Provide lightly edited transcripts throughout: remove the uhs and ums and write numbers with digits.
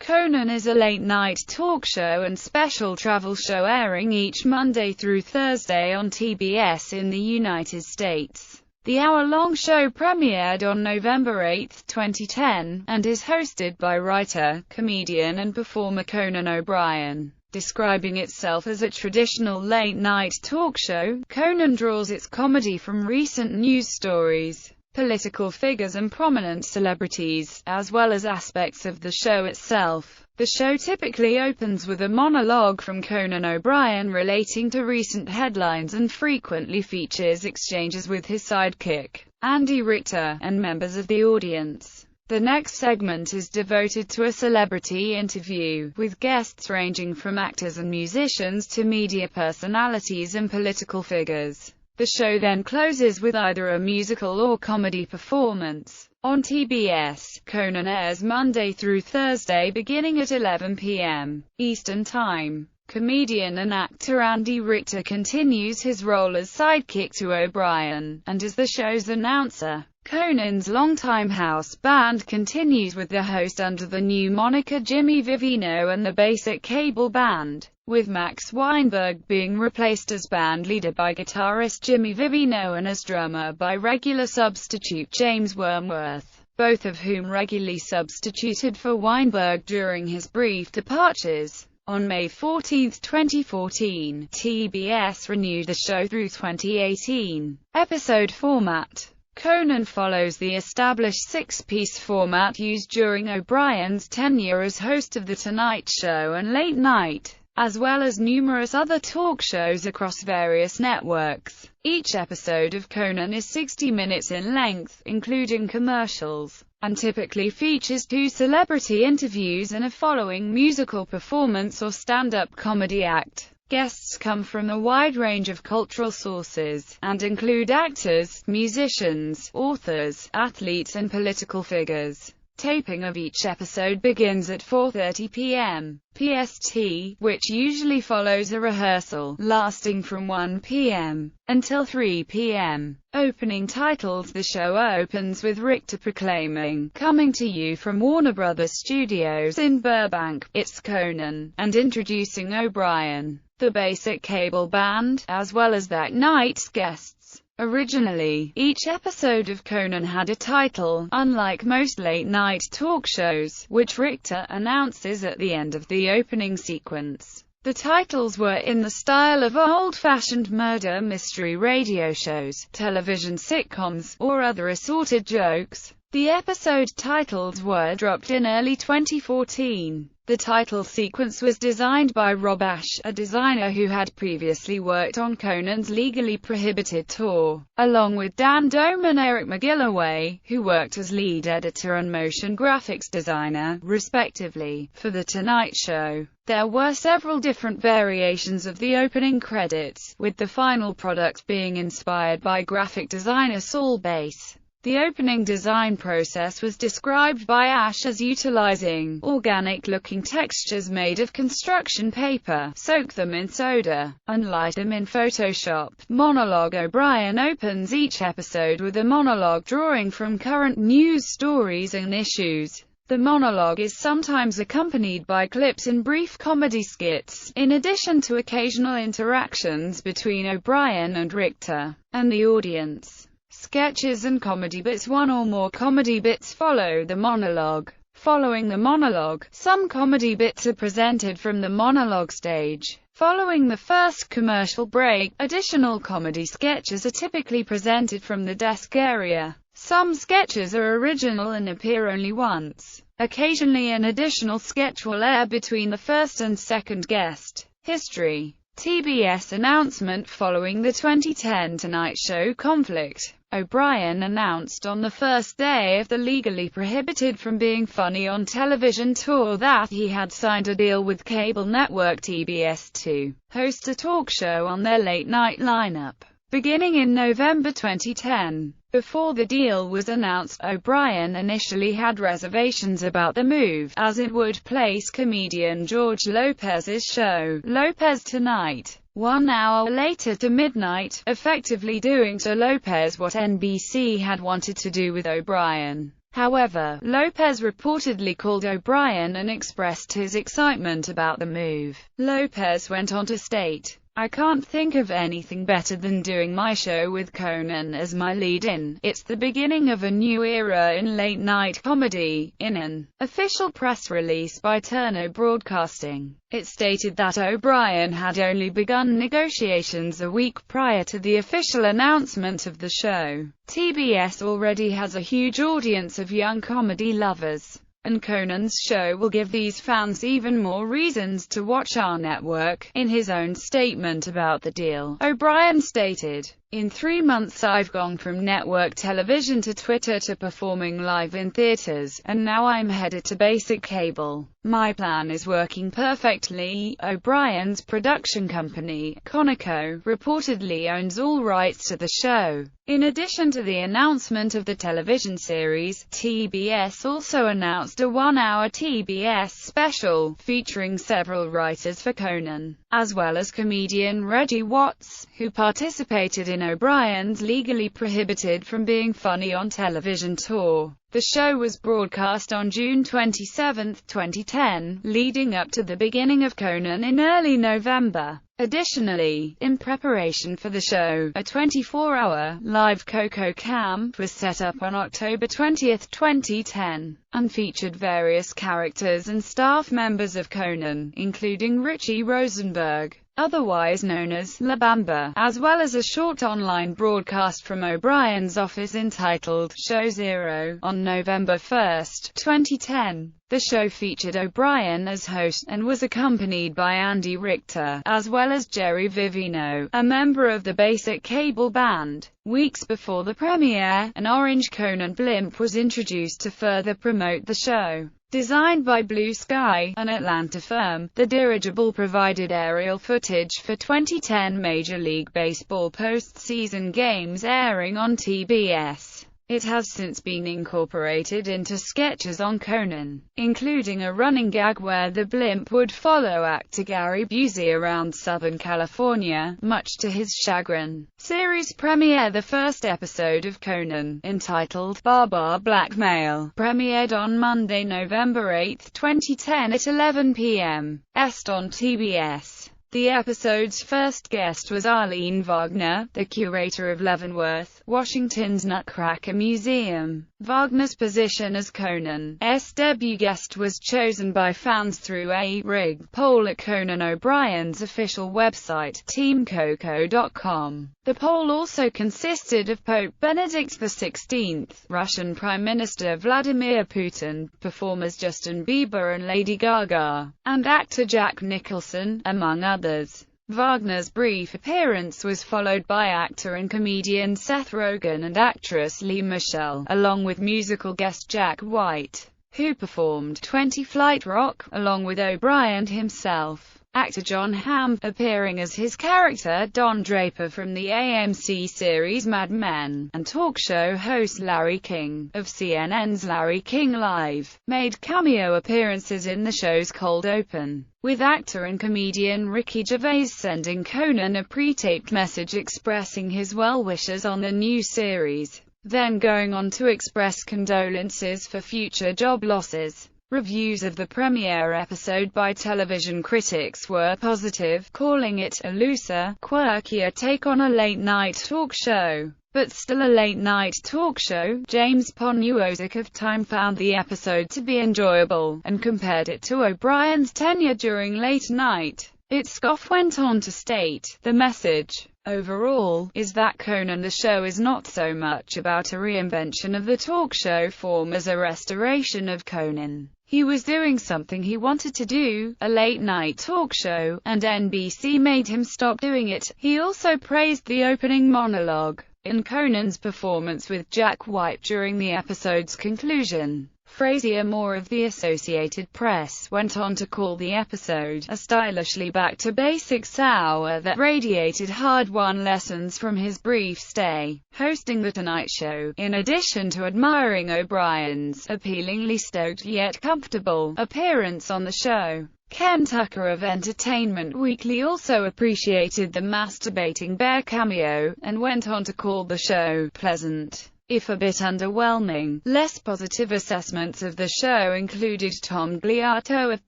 Conan is a late-night talk show and special travel show airing each Monday through Thursday on TBS in the United States. The hour-long show premiered on November 8, 2010, and is hosted by writer, comedian and performer Conan O'Brien. Describing itself as a traditional late-night talk show, Conan draws its comedy from recent news stories, political figures and prominent celebrities, as well as aspects of the show itself. The show typically opens with a monologue from Conan O'Brien relating to recent headlines and frequently features exchanges with his sidekick, Andy Richter, and members of the audience. The next segment is devoted to a celebrity interview, with guests ranging from actors and musicians to media personalities and political figures. The show then closes with either a musical or comedy performance. On TBS, Conan airs Monday through Thursday beginning at 11 p.m. Eastern Time. Comedian and actor Andy Richter continues his role as sidekick to O'Brien, and as the show's announcer. Conan's longtime house band continues with the host under the new moniker Jimmy Vivino and the Basic Cable Band, with Max Weinberg being replaced as band leader by guitarist Jimmy Vivino and as drummer by regular substitute James Wormworth, both of whom regularly substituted for Weinberg during his brief departures. On May 14, 2014, TBS renewed the show through 2018. Episode format. Conan follows the established six-piece format used during O'Brien's tenure as host of The Tonight Show and Late Night, as well as numerous other talk shows across various networks. Each episode of Conan is 60 minutes in length, including commercials, and typically features 2 celebrity interviews and a following musical performance or stand-up comedy act. Guests come from a wide range of cultural sources, and include actors, musicians, authors, athletes and political figures. Taping of each episode begins at 4:30 p.m. PST, which usually follows a rehearsal, lasting from 1 p.m. until 3 p.m. Opening titles. The show opens with Richter proclaiming, "Coming to you from Warner Brothers Studios in Burbank, it's Conan," and introducing O'Brien, the Basic Cable Band, as well as that night's guests. Originally, each episode of Conan had a title, unlike most late-night talk shows, which Richter announces at the end of the opening sequence. The titles were in the style of old-fashioned murder mystery radio shows, television sitcoms, or other assorted jokes. The episode titles were dropped in early 2014. The title sequence was designed by Rob Ashe, a designer who had previously worked on Conan's Legally Prohibited tour, along with Dan Dome and Eric McGilloway, who worked as lead editor and motion graphics designer, respectively, for The Tonight Show. There were several different variations of the opening credits, with the final product being inspired by graphic designer Saul Bass. The opening design process was described by Ashe as utilizing organic-looking textures made of construction paper, soak them in soda, and light them in Photoshop. Monologue. O'Brien opens each episode with a monologue drawing from current news stories and issues. The monologue is sometimes accompanied by clips and brief comedy skits, in addition to occasional interactions between O'Brien and Richter, and the audience. Sketches and comedy bits. One or more comedy bits follow the monologue. Following the monologue, some comedy bits are presented from the monologue stage. Following the first commercial break, additional comedy sketches are typically presented from the desk area. Some sketches are original and appear only once. Occasionally an additional sketch will air between the first and second guest. History. TBS announcement. Following the 2010 Tonight Show conflict, O'Brien announced on the first day of the Legally Prohibited from Being Funny on Television tour that he had signed a deal with cable network TBS to host a talk show on their late-night lineup, beginning in November 2010. Before the deal was announced, O'Brien initially had reservations about the move, as it would place comedian George Lopez's show, Lopez Tonight, 1 hour later to midnight, effectively doing to Lopez what NBC had wanted to do with O'Brien. However, Lopez reportedly called O'Brien and expressed his excitement about the move. Lopez went on to state, "I can't think of anything better than doing my show with Conan as my lead-in. It's the beginning of a new era in late-night comedy." In an official press release by Turner Broadcasting, it stated that O'Brien had only begun negotiations a week prior to the official announcement of the show. TBS already has a huge audience of young comedy lovers, and Conan's show will give these fans even more reasons to watch our network. In his own statement about the deal, O'Brien stated, "In 3 months I've gone from network television to Twitter to performing live in theaters, and now I'm headed to basic cable. My plan is working perfectly." O'Brien's production company, Conaco, reportedly owns all rights to the show. In addition to the announcement of the television series, TBS also announced a 1-hour TBS special, featuring several writers for Conan, as well as comedian Reggie Watts, who participated in O'Brien's Legally Prohibited from Being Funny on Television tour. The show was broadcast on June 27, 2010, leading up to the beginning of Conan in early November. Additionally, in preparation for the show, a 24-hour, live Coco Camp was set up on October 20, 2010, and featured various characters and staff members of Conan, including Richie Rosenberg, otherwise known as La Bamba, as well as a short online broadcast from O'Brien's office entitled Show Zero, on November 1, 2010. The show featured O'Brien as host, and was accompanied by Andy Richter, as well as Jerry Vivino, a member of the Basic Cable Band. Weeks before the premiere, an orange Conan blimp was introduced to further promote the show. Designed by Blue Sky, an Atlanta firm, the dirigible provided aerial footage for 2010 Major League Baseball postseason games airing on TBS. It has since been incorporated into sketches on Conan, including a running gag where the blimp would follow actor Gary Busey around Southern California, much to his chagrin. Series premiere: the first episode of Conan, entitled Bar Blackmail, premiered on Monday, November 8, 2010 at 11 p.m. Est on TBS. The episode's first guest was Arlene Wagner, the curator of Leavenworth, Washington's Nutcracker Museum. Wagner's position as Conan's debut guest was chosen by fans through a rigged poll at Conan O'Brien's official website, teamcoco.com. The poll also consisted of Pope Benedict XVI, Russian Prime Minister Vladimir Putin, performers Justin Bieber and Lady Gaga, and actor Jack Nicholson, among others. Wagner's brief appearance was followed by actor and comedian Seth Rogen and actress Lea Michele, along with musical guest Jack White, who performed 20 Flight Rock, along with O'Brien himself. Actor Jon Hamm, appearing as his character Don Draper from the AMC series Mad Men, and talk show host Larry King, of CNN's Larry King Live, made cameo appearances in the show's cold open, with actor and comedian Ricky Gervais sending Conan a pre-taped message expressing his well wishes on the new series, then going on to express condolences for future job losses. Reviews of the premiere episode by television critics were positive, calling it a looser, quirkier take on a late-night talk show, but still a late-night talk show. James Poniewozik of Time found the episode to be enjoyable, and compared it to O'Brien's tenure during late night. Itzkoff went on to state, "The message, overall, is that Conan the show is not so much about a reinvention of the talk show form as a restoration of Conan. He was doing something he wanted to do, a late-night talk show, and NBC made him stop doing it." He also praised the opening monologue in Conan's performance with Jack White during the episode's conclusion. Frazier Moore of the Associated Press went on to call the episode a stylishly back-to-basics hour that radiated hard-won lessons from his brief stay hosting The Tonight Show, in addition to admiring O'Brien's appealingly stoked yet comfortable appearance on the show. Ken Tucker of Entertainment Weekly also appreciated the masturbating bear cameo, and went on to call the show pleasant. if a bit underwhelming. Less positive assessments of the show included Tom Gliato of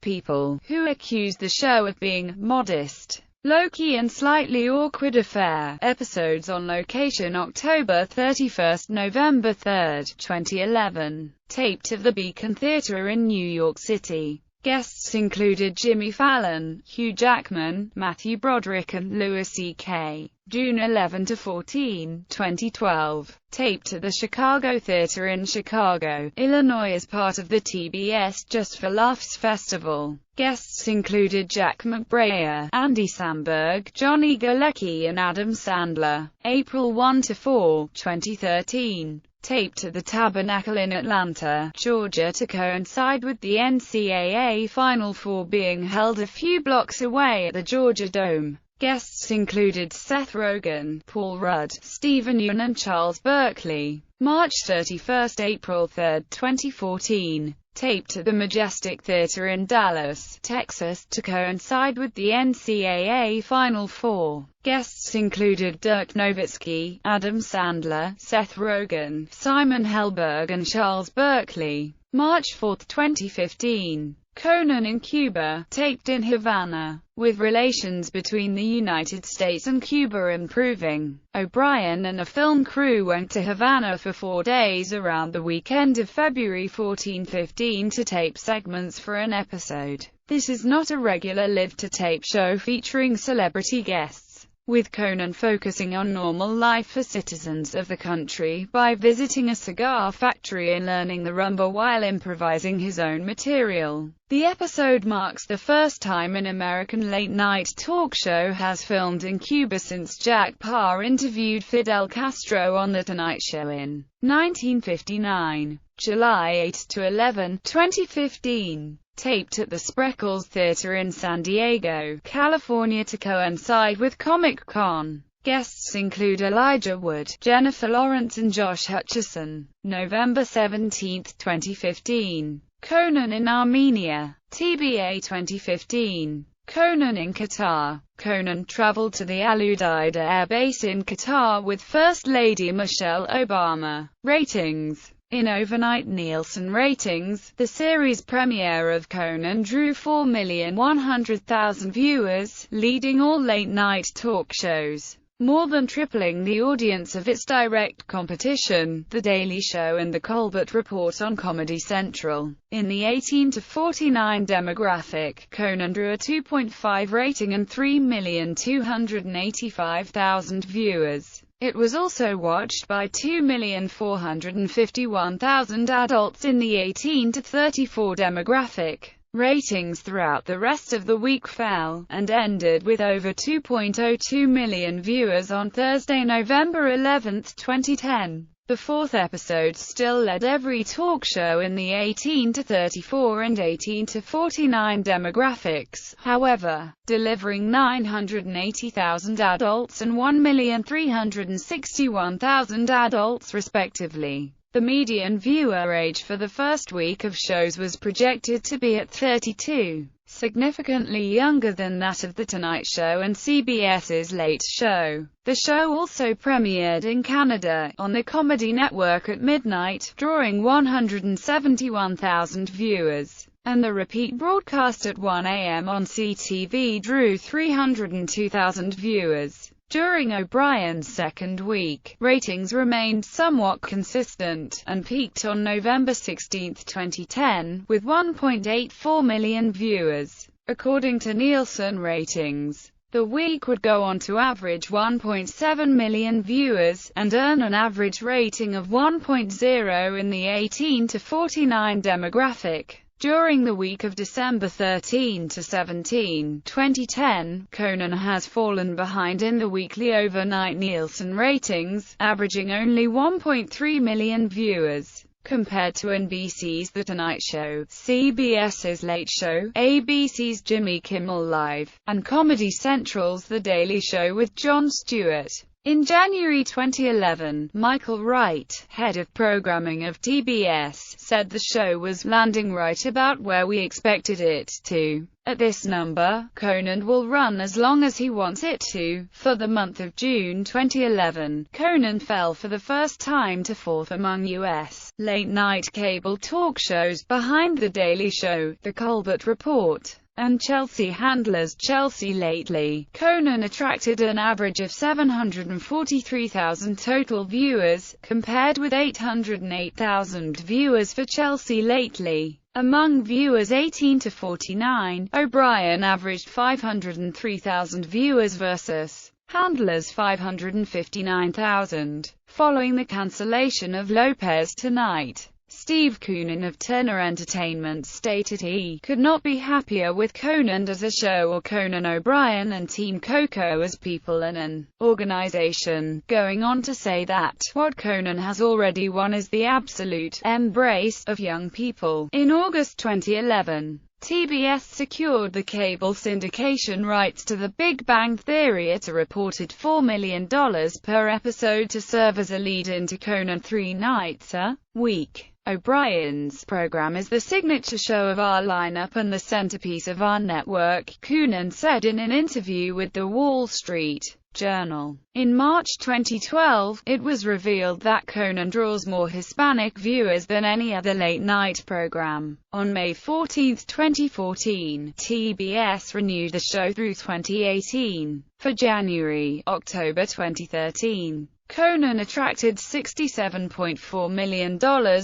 People, who accused the show of being modest, low-key and slightly awkward affair. Episodes on location October 31, November 3, 2011. Taped at the Beacon Theatre in New York City. Guests included Jimmy Fallon, Hugh Jackman, Matthew Broderick and Louis C.K. June 11 to 14, 2012. Taped at the Chicago Theatre in Chicago, Illinois as part of the TBS Just for Laughs Festival. Guests included Jack McBrayer, Andy Samberg, Johnny Galecki and Adam Sandler. April 1 to 4, 2013. Taped at the Tabernacle in Atlanta, Georgia to coincide with the NCAA Final Four being held a few blocks away at the Georgia Dome. Guests included Seth Rogen, Paul Rudd, Stephen Yeun and Charles Berkeley. March 31, April 3, 2014. Taped at the Majestic Theatre in Dallas, Texas, to coincide with the NCAA Final Four. Guests included Dirk Nowitzki, Adam Sandler, Seth Rogen, Simon Helberg and Charles Berkeley. March 4, 2015. Conan in Cuba, taped in Havana. With relations between the United States and Cuba improving, O'Brien and a film crew went to Havana for 4 days around the weekend of February 14-15 to tape segments for an episode. This is not a regular live-to-tape show featuring celebrity guests, with Conan focusing on normal life for citizens of the country by visiting a cigar factory and learning the rumba while improvising his own material. The episode marks the first time an American late-night talk show has filmed in Cuba since Jack Paar interviewed Fidel Castro on The Tonight Show in 1959. July 8 to 11, 2015. Taped at the Spreckles Theatre in San Diego, California to coincide with Comic-Con. Guests include Elijah Wood, Jennifer Lawrence and Josh Hutcherson. November 17, 2015. Conan in Armenia, TBA 2015. Conan in Qatar. Conan traveled to the Al Udeid Air Base in Qatar with First Lady Michelle Obama. Ratings. In overnight Nielsen ratings, the series premiere of Conan drew 4,100,000 viewers, leading all late-night talk shows, more than tripling the audience of its direct competition, The Daily Show and The Colbert Report on Comedy Central. In the 18 to 49 demographic, Conan drew a 2.5 rating and 3,285,000 viewers. It was also watched by 2,451,000 adults in the 18 to 34 demographic. Ratings throughout the rest of the week fell, and ended with over 2.02 million viewers on Thursday, November 11, 2010. The fourth episode still led every talk show in the 18 to 34 and 18 to 49 demographics, however, delivering 980,000 adults and 1,361,000 adults respectively. The median viewer age for the first week of shows was projected to be at 32, significantly younger than that of The Tonight Show and CBS's Late Show. The show also premiered in Canada, on the Comedy Network at midnight, drawing 171,000 viewers, and the repeat broadcast at 1 a.m. on CTV drew 302,000 viewers. During O'Brien's second week, ratings remained somewhat consistent, and peaked on November 16, 2010, with 1.84 million viewers. According to Nielsen ratings, the week would go on to average 1.7 million viewers, and earn an average rating of 1.0 in the 18 to 49 demographic. During the week of December 13 to 17, 2010, Conan has fallen behind in the weekly overnight Nielsen ratings, averaging only 1.3 million viewers, compared to NBC's The Tonight Show, CBS's Late Show, ABC's Jimmy Kimmel Live, and Comedy Central's The Daily Show with Jon Stewart. In January 2011, Michael Wright, head of programming of TBS, said the show was landing right about where we expected it to. At this number, Conan will run as long as he wants it to. For the month of June 2011, Conan fell for the first time to fourth among U.S. late-night cable talk shows behind The Daily Show, The Colbert Report, and Chelsea Handler's Chelsea Lately. Conan attracted an average of 743,000 total viewers, compared with 808,000 viewers for Chelsea Lately. Among viewers 18 to 49, O'Brien averaged 503,000 viewers versus Handler's 559,000. Following the cancellation of Lopez Tonight, Steve Conan of Turner Entertainment stated he could not be happier with Conan as a show or Conan O'Brien and Team Coco as people and an organization, going on to say that what Conan has already won is the absolute embrace of young people. In August 2011, TBS secured the cable syndication rights to The Big Bang Theory at a reported $4 million per episode to serve as a lead-in to Conan 3 nights a week. O'Brien's program is the signature show of our lineup and the centerpiece of our network, Conan said in an interview with The Wall Street Journal. In March 2012, it was revealed that Conan draws more Hispanic viewers than any other late-night program. On May 14, 2014, TBS renewed the show through 2018. For January-October 2013, Conan attracted $67.4 million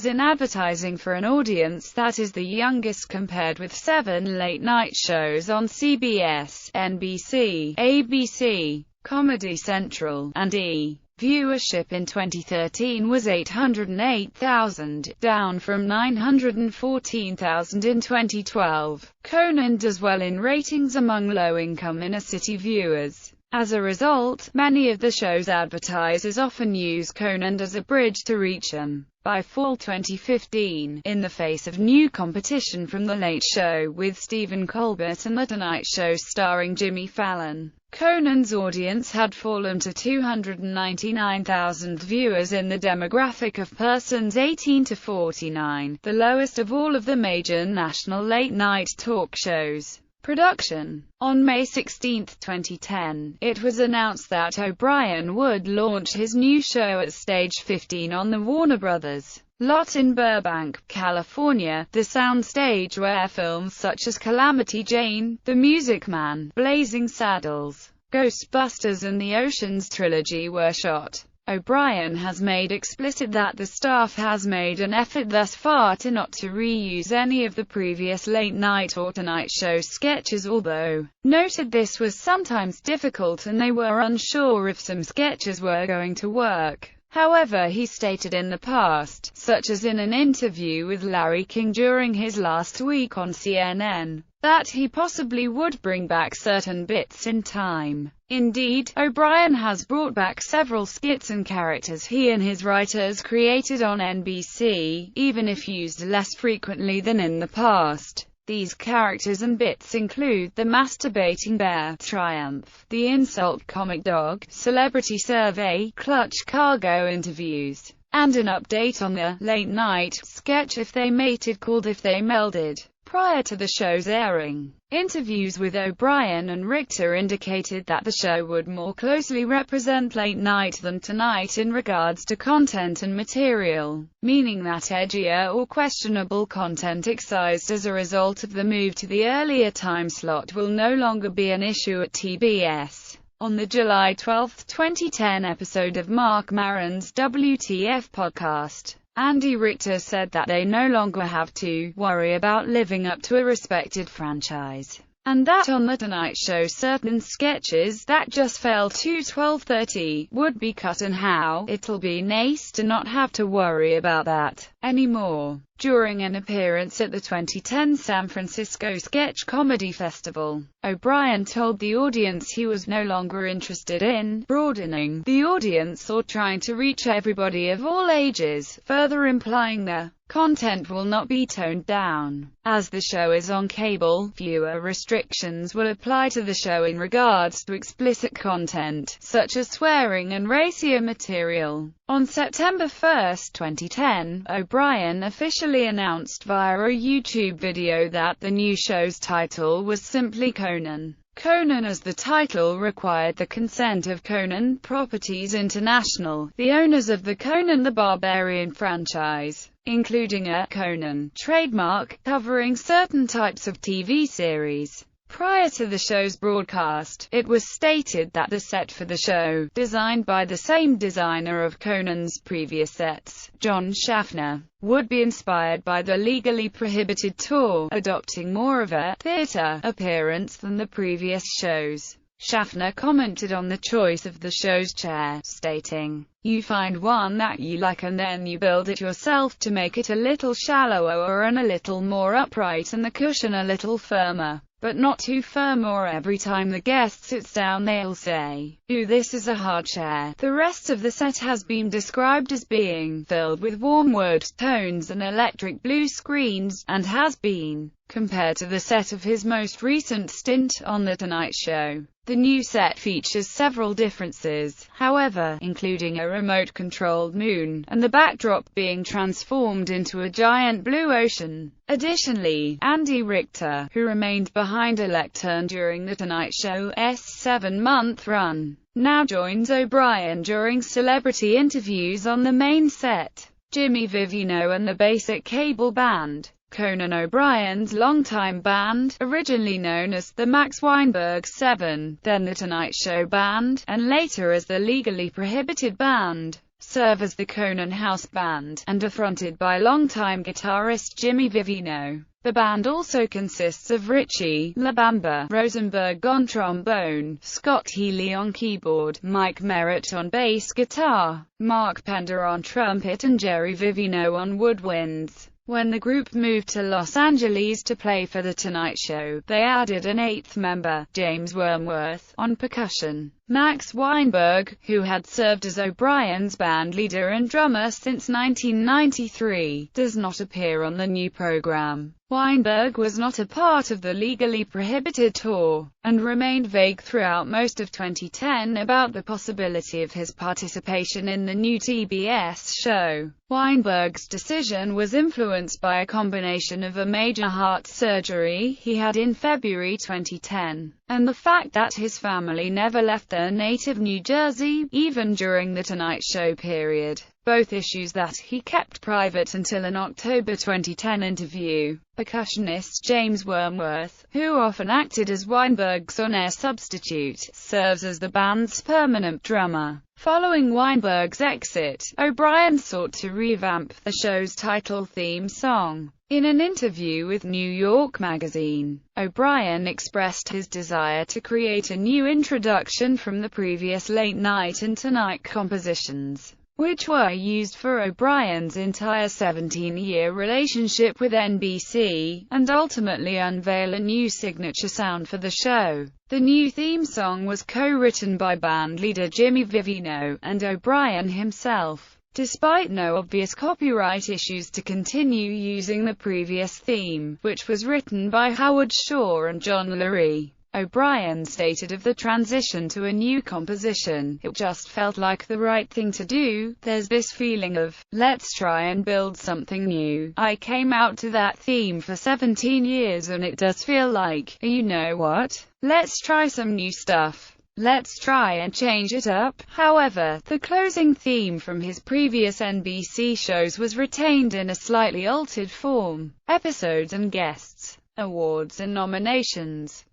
in advertising for an audience that is the youngest compared with 7 late-night shows on CBS, NBC, ABC, Comedy Central, and E! Viewership in 2013 was 808,000, down from 914,000 in 2012. Conan does well in ratings among low-income inner-city viewers. As a result, many of the show's advertisers often use Conan as a bridge to reach them. By fall 2015, in the face of new competition from The Late Show with Stephen Colbert and The Tonight Show starring Jimmy Fallon, Conan's audience had fallen to 299,000 viewers in the demographic of persons 18 to 49, the lowest of all of the major national late-night talk shows. Production. On May 16, 2010, it was announced that O'Brien would launch his new show at Stage 15 on the Warner Brothers lot in Burbank, California, the soundstage where films such as Calamity Jane, The Music Man, Blazing Saddles, Ghostbusters and the Ocean's trilogy were shot. O'Brien has made explicit that the staff has made an effort thus far to not to reuse any of the previous late-night or Tonight Show sketches, although noted this was sometimes difficult and they were unsure if some sketches were going to work. However, he stated in the past, such as in an interview with Larry King during his last week on CNN, that he possibly would bring back certain bits in time. Indeed, O'Brien has brought back several skits and characters he and his writers created on NBC, even if used less frequently than in the past. These characters and bits include the masturbating bear, Triumph, the insult comic dog, celebrity survey, clutch cargo interviews, and an update on the late-night sketch If They Mated called If They Melded. Prior to the show's airing, interviews with O'Brien and Richter indicated that the show would more closely represent late night than Tonight in regards to content and material, meaning that edgier or questionable content excised as a result of the move to the earlier time slot will no longer be an issue at TBS. On the July 12, 2010 episode of Marc Maron's WTF podcast, Andy Richter said that they no longer have to worry about living up to a respected franchise, and that on The Tonight Show certain sketches that just fell to 12:30 would be cut and how it'll be nice to not have to worry about that anymore. During an appearance at the 2010 San Francisco Sketch Comedy Festival, O'Brien told the audience he was no longer interested in broadening the audience or trying to reach everybody of all ages, further implying the content will not be toned down. As the show is on cable, fewer restrictions will apply to the show in regards to explicit content, such as swearing and racier material. On September 1, 2010, O'Brien officially announced via a YouTube video that the new show's title was simply Conan. Conan as the title required the consent of Conan Properties International, the owners of the Conan the Barbarian franchise, including a Conan trademark covering certain types of TV series. Prior to the show's broadcast, it was stated that the set for the show, designed by the same designer of Conan's previous sets, John Schaffner, would be inspired by the Legally Prohibited tour, adopting more of a theater appearance than the previous shows. Schaffner commented on the choice of the show's chair, stating, "You find one that you like and then you build it yourself to make it a little shallower and a little more upright and the cushion a little firmer, but not too firm, or every time the guest sits down they'll say, 'Ooh, this is a hard chair.'" The rest of the set has been described as being filled with warm wood tones and electric blue screens, and has been compared to the set of his most recent stint on The Tonight Show. The new set features several differences, however, including a remote-controlled moon, and the backdrop being transformed into a giant blue ocean. Additionally, Andy Richter, who remained behind a lectern during The Tonight Show's 7-month run, now joins O'Brien during celebrity interviews on the main set. Jimmy Vivino and the Basic Cable Band, Conan O'Brien's longtime band, originally known as the Max Weinberg 7, then the Tonight Show Band, and later as the Legally Prohibited Band, serve as the Conan House Band, and are fronted by longtime guitarist Jimmy Vivino. The band also consists of Richie La Bamba Rosenberg on trombone, Scott Healy on keyboard, Mike Merritt on bass guitar, Mark Pender on trumpet and Jerry Vivino on woodwinds. When the group moved to Los Angeles to play for The Tonight Show, they added an eighth member, James Wormworth, on percussion. Max Weinberg, who had served as O'Brien's band leader and drummer since 1993, does not appear on the new program. Weinberg was not a part of the Legally Prohibited tour, and remained vague throughout most of 2010 about the possibility of his participation in the new TBS show. Weinberg's decision was influenced by a combination of a major heart surgery he had in February 2010, and the fact that his family never left their native New Jersey, even during the Tonight Show period, both issues that he kept private until an October 2010 interview. Percussionist James Wormworth, who often acted as Weinberg's on-air substitute, serves as the band's permanent drummer. Following Weinberg's exit, O'Brien sought to revamp the show's title theme song. In an interview with New York Magazine, O'Brien expressed his desire to create a new introduction from the previous Late Night and Tonight compositions, which were used for O'Brien's entire 17-year relationship with NBC, and ultimately unveil a new signature sound for the show. The new theme song was co-written by band leader Jimmy Vivino and O'Brien himself, despite no obvious copyright issues to continue using the previous theme, which was written by Howard Shore and John Lurie. O'Brien stated of the transition to a new composition, "It just felt like the right thing to do. There's this feeling of, let's try and build something new. I came out to that theme for 17 years and it does feel like, you know what? Let's try some new stuff. Let's try and change it up." However, the closing theme from his previous NBC shows was retained in a slightly altered form. Episodes and guests, awards and nominations.